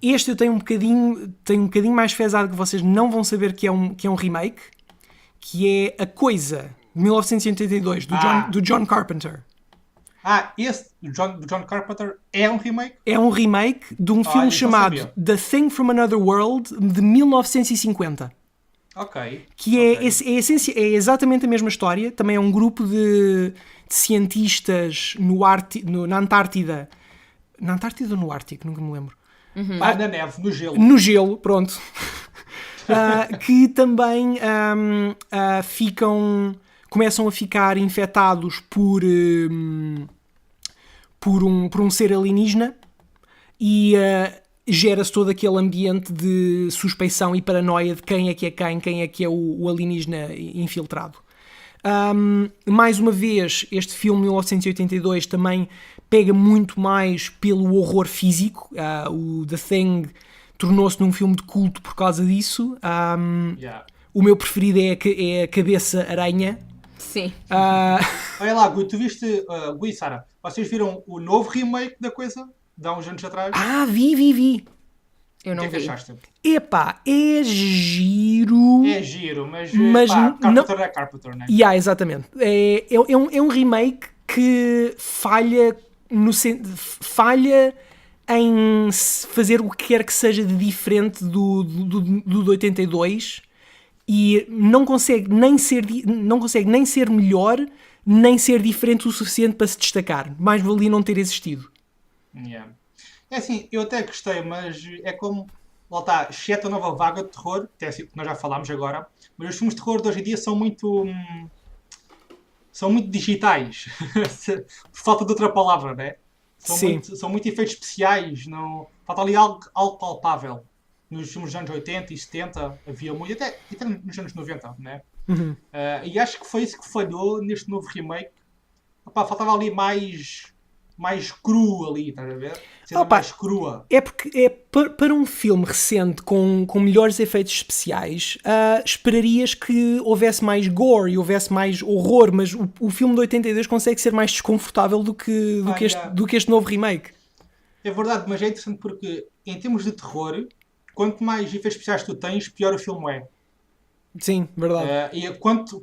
Este eu tenho um bocadinho mais fezado que vocês não vão saber que é um remake, que é A Coisa, de 1982, do John Carpenter. Esse do John Carpenter é um remake? É um remake de um filme chamado The Thing from Another World, de 1950. Ok. Que é exatamente a mesma história. Também é um grupo de cientistas na Antártida. Na Antártida ou no Ártico? Nunca me lembro. Na neve, no gelo. No gelo, pronto. Que também começam a ficar infectados por um ser alienígena e gera-se todo aquele ambiente de suspeição e paranoia de quem é que é o alienígena infiltrado. Mais uma vez, este filme de 1982 também pega muito mais pelo horror físico. O The Thing tornou-se num filme de culto por causa disso. O meu preferido é a Cabeça Aranha. Sim. Olha lá, Gui, tu viste... Gui e Sara, vocês viram o novo remake da coisa? De há uns anos atrás? Vi. Eu não O que é que vi. achaste? Epá, é giro. É giro, mas Carpenter é Carpenter, não é? Exatamente. É um remake que falha em fazer o que quer que seja de diferente do de 82 e não consegue nem ser melhor nem ser diferente o suficiente para se destacar. Mais valia não ter existido. Yeah. É assim, eu até gostei, mas é como... Lá está, exceto a nova vaga de terror, até assim, que nós já falámos agora, mas os filmes de terror de hoje em dia são muito digitais. Por falta de outra palavra, não é? São muito efeitos especiais. Não... Falta ali algo palpável. Nos filmes dos anos 80 e 70 havia muito, até nos anos 90, não é? Uhum. E acho que foi isso que falhou neste novo remake. Faltava ali mais cru ali, estás a ver? Mais crua. É porque para um filme recente com melhores efeitos especiais, esperarias que houvesse mais gore e houvesse mais horror, mas o filme de 82 consegue ser mais desconfortável do que este novo remake. É verdade, mas é interessante porque em termos de terror, quanto mais efeitos especiais tu tens, pior o filme é. Sim, verdade. E quanto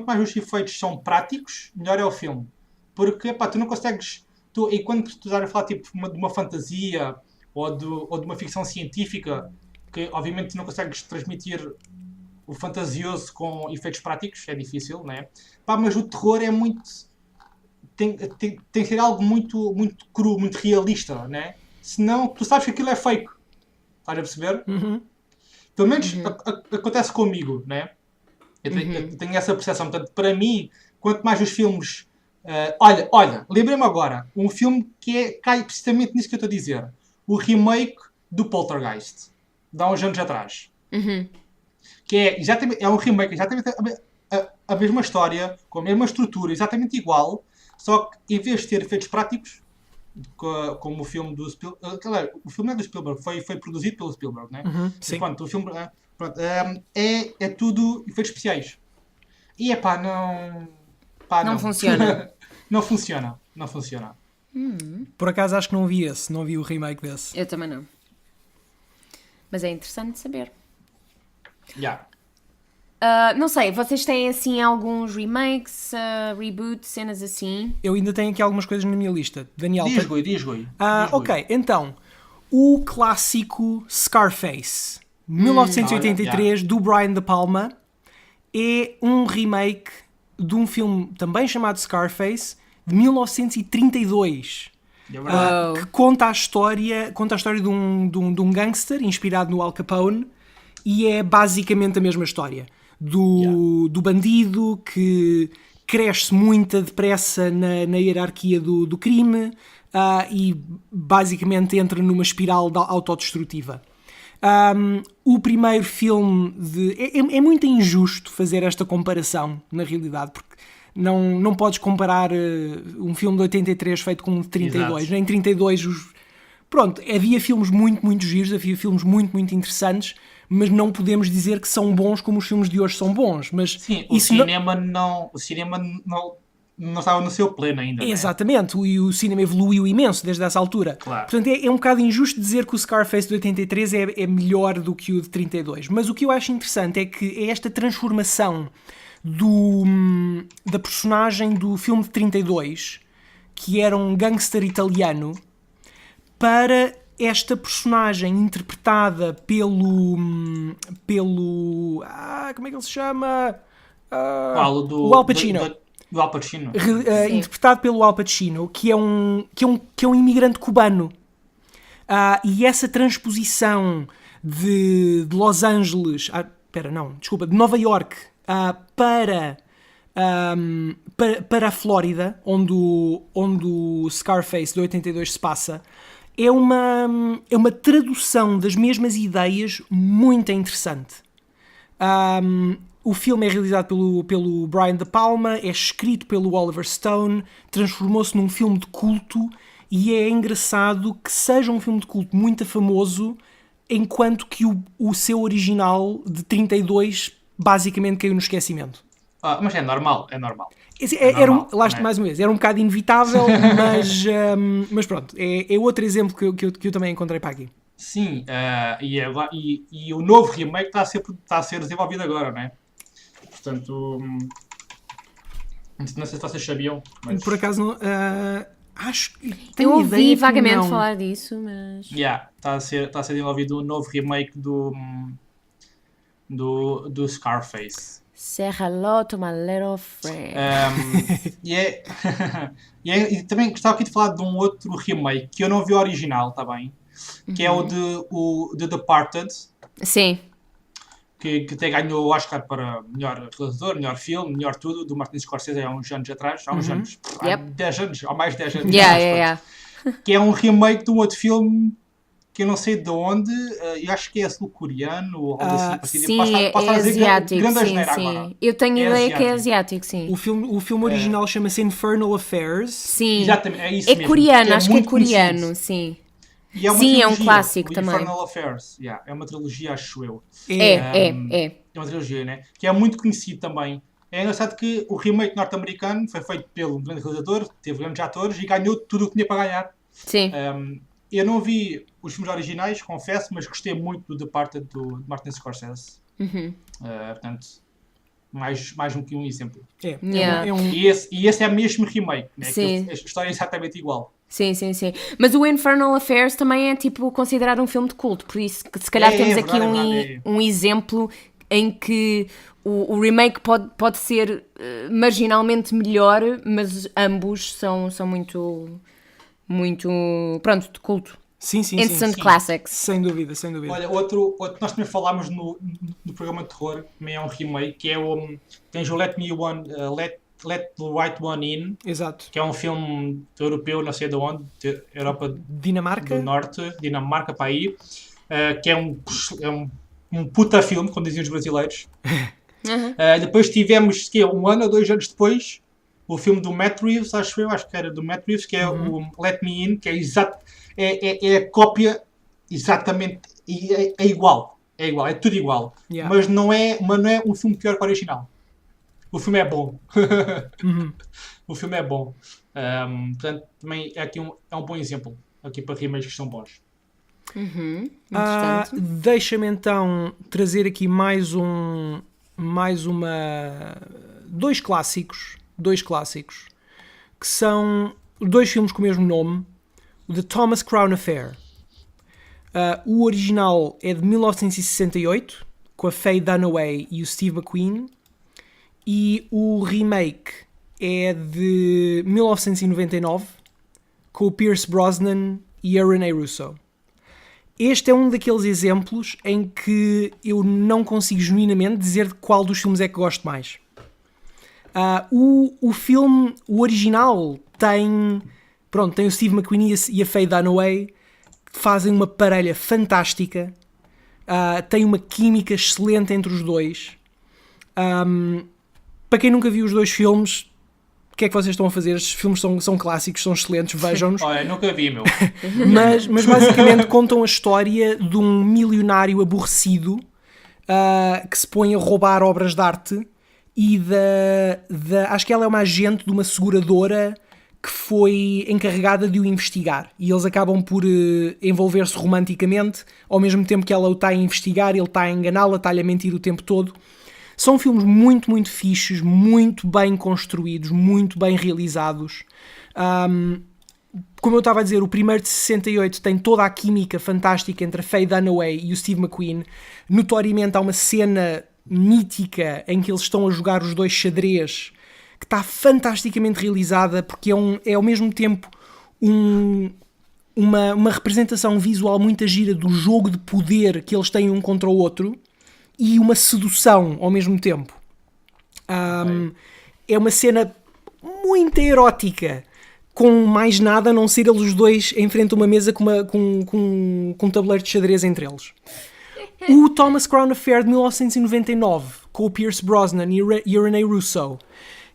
mais os efeitos são práticos, melhor é o filme. Porque tu não consegues... enquanto tu estás a falar tipo, de uma fantasia ou de uma ficção científica, que obviamente não consegues transmitir o fantasioso com efeitos práticos é difícil, né? Pá, mas o terror é muito... Tem que ser algo muito, muito cru, muito realista, né? Senão, tu sabes que aquilo é fake. Estás a perceber? Pelo menos acontece comigo, né? Eu tenho essa percepção. Portanto, para mim, quanto mais os filmes... olha, lembrei-me agora. Um filme que cai precisamente nisso que eu estou a dizer. O remake do Poltergeist. De há uns anos atrás. Que é exatamente... É um remake, exatamente a mesma história, com a mesma estrutura, exatamente igual. Só que, em vez de ter efeitos práticos, como o filme do Spielberg... O filme não é do Spielberg. Foi produzido pelo Spielberg, né? Sim. Pronto, o filme... é tudo efeitos especiais. E Não funciona. Não funciona. Não funciona. Por acaso acho que não vi esse, não vi o remake desse. Eu também não. Mas é interessante saber. Yeah. Não sei, vocês têm assim alguns remakes, reboots, cenas assim? Eu ainda tenho aqui algumas coisas na minha lista. Daniel, Diz, Gui. ok, então, o clássico Scarface, 1983, do Brian De Palma, é um remake de um filme também chamado Scarface, de 1932. Que conta a história de um gangster inspirado no Al Capone, e é basicamente a mesma história do bandido que cresce muito depressa na hierarquia do crime, e basicamente entra numa espiral autodestrutiva. O primeiro filme é muito injusto fazer esta comparação, na realidade, porque não podes comparar um filme de 83 feito com um de 32. Exato. Em 32 pronto, havia filmes muito, muito giros, havia filmes muito, muito interessantes, mas não podemos dizer que são bons como os filmes de hoje são bons. Mas sim, o cinema não estava no seu pleno ainda. Exatamente, e o cinema evoluiu imenso desde essa altura. Claro. Portanto, é um bocado injusto dizer que o Scarface de 83 é melhor do que o de 32. Mas o que eu acho interessante é que é esta transformação da personagem do filme de 32, que era um gangster italiano, para esta personagem interpretada pelo como é que ele se chama? O Al Pacino. Do Al Pacino. Interpretado pelo Al Pacino, que é um imigrante cubano. E essa transposição de Los Angeles... de Nova York para a Flórida, onde o Scarface de 82 se passa, é uma tradução das mesmas ideias muito interessante. O filme é realizado pelo Brian De Palma, é escrito pelo Oliver Stone, transformou-se num filme de culto, e é engraçado que seja um filme de culto muito famoso, enquanto que o seu original de 32 basicamente caiu no esquecimento. Mas é normal. Mais uma vez, era um bocado inevitável, mas pronto, é outro exemplo que eu também encontrei para aqui. Sim, e o novo remake está a ser desenvolvido agora, não é? Portanto, não sei se vocês sabiam, mas... Por acaso, não, acho que eu ouvi vagamente não. falar disso, mas... Está a ser desenvolvido um novo remake do Scarface. Say hello to my little friend. E também gostava aqui de falar de um outro remake que eu não vi o original, está bem? Que é o de Departed. Sim. Que até ganhou o Oscar para melhor realizador, melhor filme, melhor tudo, do Martin Scorsese há uns anos atrás. Há uns anos. Há 10 anos, há mais de 10 anos. Que é um remake de um outro filme que eu não sei de onde, eu acho que é sul-coreano ou algo assim. Sim, é asiático, sim. Eu tenho ideia que é asiático, sim. O filme original chama-se Infernal Affairs. Sim. Exatamente, é isso mesmo. Coreano, acho que é coreano, sim. E é uma sim, trilogia, é um clássico também. Infernal Affairs, é uma trilogia, acho eu. É uma trilogia, né? Que é muito conhecido também. É engraçado que o remake norte-americano foi feito pelo grande realizador, teve grandes atores e ganhou tudo o que tinha para ganhar. Sim. Eu não vi os filmes originais, confesso, mas gostei muito do Departed do Martin Scorsese. Portanto, mais um que um exemplo. E esse é mesmo remake, né? Sim. A história é exatamente igual. Sim. Mas o Infernal Affairs também é tipo considerado um filme de culto, por isso que se calhar temos aqui um exemplo em que o remake pode ser marginalmente melhor, mas ambos são muito, pronto, de culto. Sim, sim, Instant sim. classics. Sem dúvida, sem dúvida. Olha, outro nós também falámos no programa de terror, também é um remake, que é o. Tens o Let the Right One In, Exato. que é um filme europeu, não sei de onde, Europa do Dinamarca? Norte, Dinamarca para aí, que é um puta filme, como diziam os brasileiros. Depois tivemos, que é 1 ano ou 2 anos depois, o filme do Matt Reeves, acho que era do Matt Reeves, que é o Let Me In, que é a cópia exatamente, é igual, é tudo igual. Yeah. Mas não é um filme pior que o original. O filme é bom. O filme é bom. Portanto, também é aqui é um bom exemplo aqui para remakes que são bons. Deixa-me então trazer aqui dois clássicos, que são 2 filmes com o mesmo nome, o The Thomas Crown Affair. O original é de 1968, com a Faye Dunaway e o Steve McQueen, e o remake é de 1999, com o Pierce Brosnan e a Renee Russo. Este é um daqueles exemplos em que eu não consigo genuinamente dizer de qual dos filmes é que gosto mais. O filme, o original, tem o Steve McQueen e a Faye Dunaway, que fazem uma parelha fantástica, tem uma química excelente entre os dois. Para quem nunca viu os 2 filmes, o que é que vocês estão a fazer? Estes filmes são clássicos, são excelentes, vejam-nos. Olha, nunca vi, meu. Mas basicamente contam a história de um milionário aborrecido que se põe a roubar obras de arte e acho que ela é uma agente de uma seguradora que foi encarregada de o investigar, e eles acabam por envolver-se romanticamente, ao mesmo tempo que ela o está a investigar, ele está a enganá-la, está-lhe a mentir o tempo todo. São filmes muito, muito fixes, muito bem construídos, muito bem realizados. Como eu estava a dizer, o primeiro de 68 tem toda a química fantástica entre a Faye Dunaway e o Steve McQueen. Notoriamente há uma cena mítica em que eles estão a jogar os 2 xadrez, que está fantasticamente realizada, porque é ao mesmo tempo uma representação visual muito gira do jogo de poder que eles têm um contra o outro, e uma sedução ao mesmo tempo. É uma cena muito erótica, com mais nada a não ser eles os dois em frente a uma mesa com um tabuleiro de xadrez entre eles. O Thomas Crown Affair de 1999, com o Pierce Brosnan e a Renee Russo,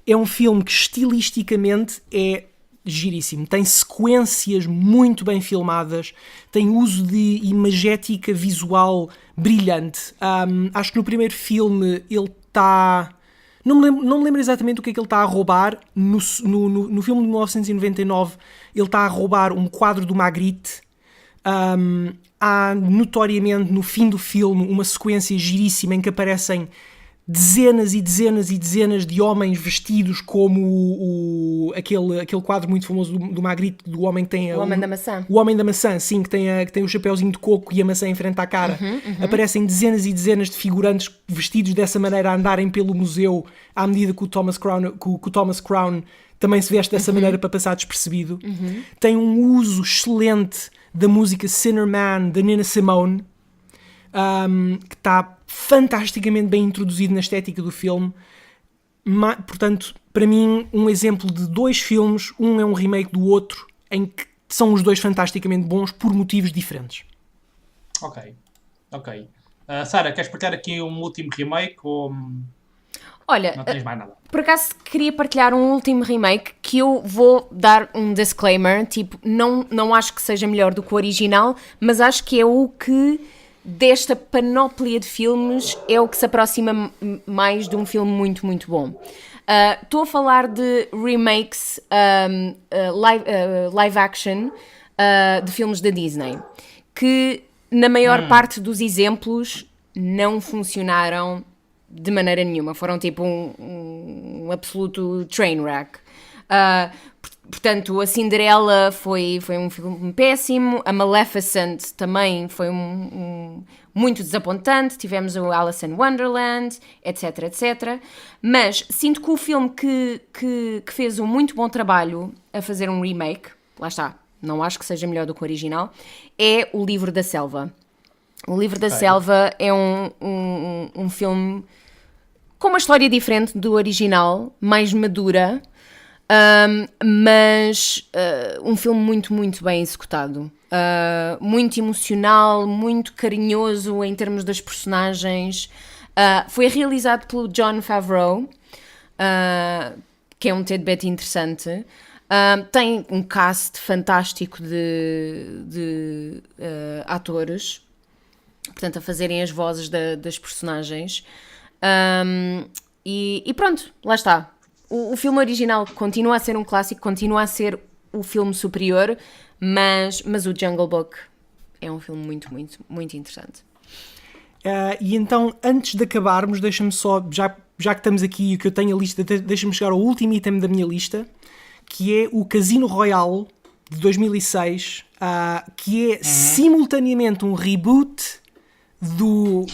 é um filme que estilisticamente é giríssimo. Tem sequências muito bem filmadas, tem uso de imagética visual brilhante. Acho que no primeiro filme ele está... Não me lembro exatamente o que é que ele está a roubar. No filme de 1999 ele está a roubar um quadro do Magritte. Há notoriamente no fim do filme uma sequência giríssima em que aparecem dezenas e dezenas e dezenas de homens vestidos como aquele quadro muito famoso do Magritte, do homem que tem... O Homem da Maçã. O Homem da Maçã, sim, que tem o chapéuzinho de coco e a maçã em frente à cara. Aparecem dezenas e dezenas de figurantes vestidos dessa maneira a andarem pelo museu, à medida que o Thomas Crown também se veste dessa maneira para passar despercebido. Tem um uso excelente da música Sinner Man, da Nina Simone, que está fantasticamente bem introduzido na estética do filme. Portanto, para mim, um exemplo de 2 filmes, um é um remake do outro, em que são os 2 fantasticamente bons por motivos diferentes. Ok. Sara, queres partilhar aqui um último remake ou Olha, não tens mais nada? por acaso queria partilhar um último remake que eu vou dar um disclaimer, tipo, não acho que seja melhor do que o original, mas acho que é o que desta panóplia de filmes é o que se aproxima mais de um filme muito, muito bom. Estou a falar de remakes live action de filmes da Disney, que na maior parte dos exemplos não funcionaram de maneira nenhuma. Foram tipo um absoluto train wreck. Portanto, a Cinderela foi um filme péssimo, a Maleficent também foi muito desapontante, tivemos o Alice in Wonderland, etc, etc. Mas sinto que o filme que fez um muito bom trabalho a fazer um remake, lá está, não acho que seja melhor do que o original, é O Livro da Selva. O Livro da Selva é um filme com uma história diferente do original, mais madura, mas um filme muito, muito bem executado. Muito emocional, muito carinhoso em termos das personagens. Foi realizado pelo Jon Favreau, que é um tidbit interessante. Tem um cast fantástico de atores, portanto, a fazerem as vozes das personagens. E pronto, lá está. O filme original continua a ser um clássico, continua a ser o filme superior, mas o Jungle Book é um filme muito, muito, muito interessante. E então, antes de acabarmos, deixa-me só, já que estamos aqui e que eu tenho a lista, deixa-me chegar ao último item da minha lista, que é o Casino Royale de 2006, que é simultaneamente um reboot do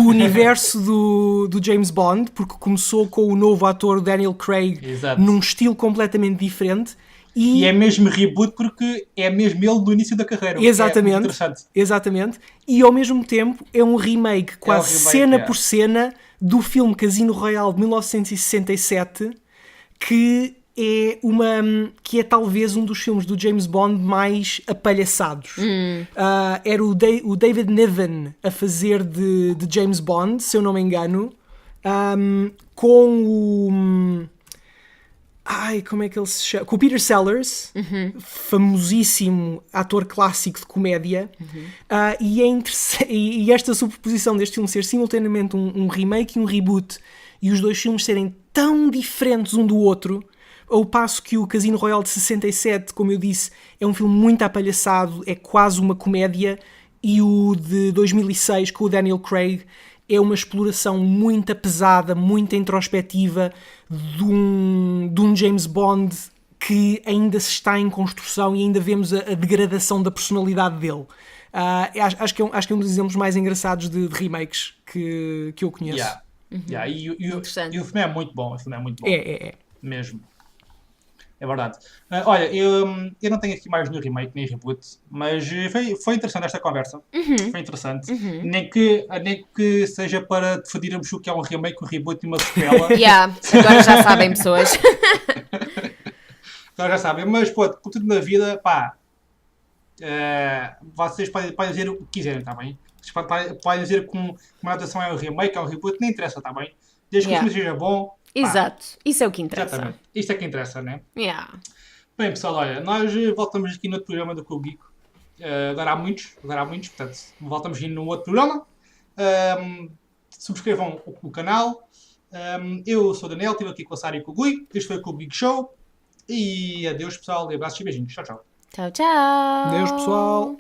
universo do James Bond, porque começou com o novo ator Daniel Craig. Exato. Num estilo completamente diferente. E é mesmo reboot porque é mesmo ele no início da carreira. Exatamente, é muito interessante. Exatamente. E ao mesmo tempo é um remake quase cena por cena do filme Casino Royale de 1967, que é talvez um dos filmes do James Bond mais apalhaçados. Era o David Niven a fazer de James Bond, se eu não me engano, com o... como é que ele se chama? Com o Peter Sellers, famosíssimo ator clássico de comédia. E esta superposição deste filme ser simultaneamente um remake e um reboot, e os dois filmes serem tão diferentes um do outro, ao passo que o Casino Royale de 67, como eu disse, é um filme muito apalhaçado, é quase uma comédia, e o de 2006, com o Daniel Craig, é uma exploração muito pesada, muito introspectiva de um James Bond que ainda se está em construção e ainda vemos a degradação da personalidade dele. Acho que é um dos exemplos mais engraçados de remakes que eu conheço. E o filme é muito bom. É. Mesmo. É verdade. Olha, eu não tenho aqui mais nenhum remake nem reboot, mas foi interessante esta conversa. Foi interessante. Nem que seja para definirmos o que é um remake, um reboot e uma sequela. Agora já sabem, pessoas. Agora já sabem, mas pô, por tudo na vida, vocês podem dizer o que quiserem, está bem? Vocês podem dizer que uma adaptação é um remake, é um reboot, nem interessa, está bem? Desde que o filme seja bom. Exato, isso é o que interessa. Exatamente, isto é que interessa, né? Bem, pessoal, olha, nós voltamos aqui no outro programa do Clube Geek. Dará muitos, portanto, voltamos aqui no outro programa. Subscrevam o canal. Eu sou o Daniel, estive aqui com a Sara e com o Gui. Este foi o Clube Geek Show. E adeus, pessoal, e abraços e beijinhos. Tchau, tchau. Tchau, tchau. Adeus, pessoal.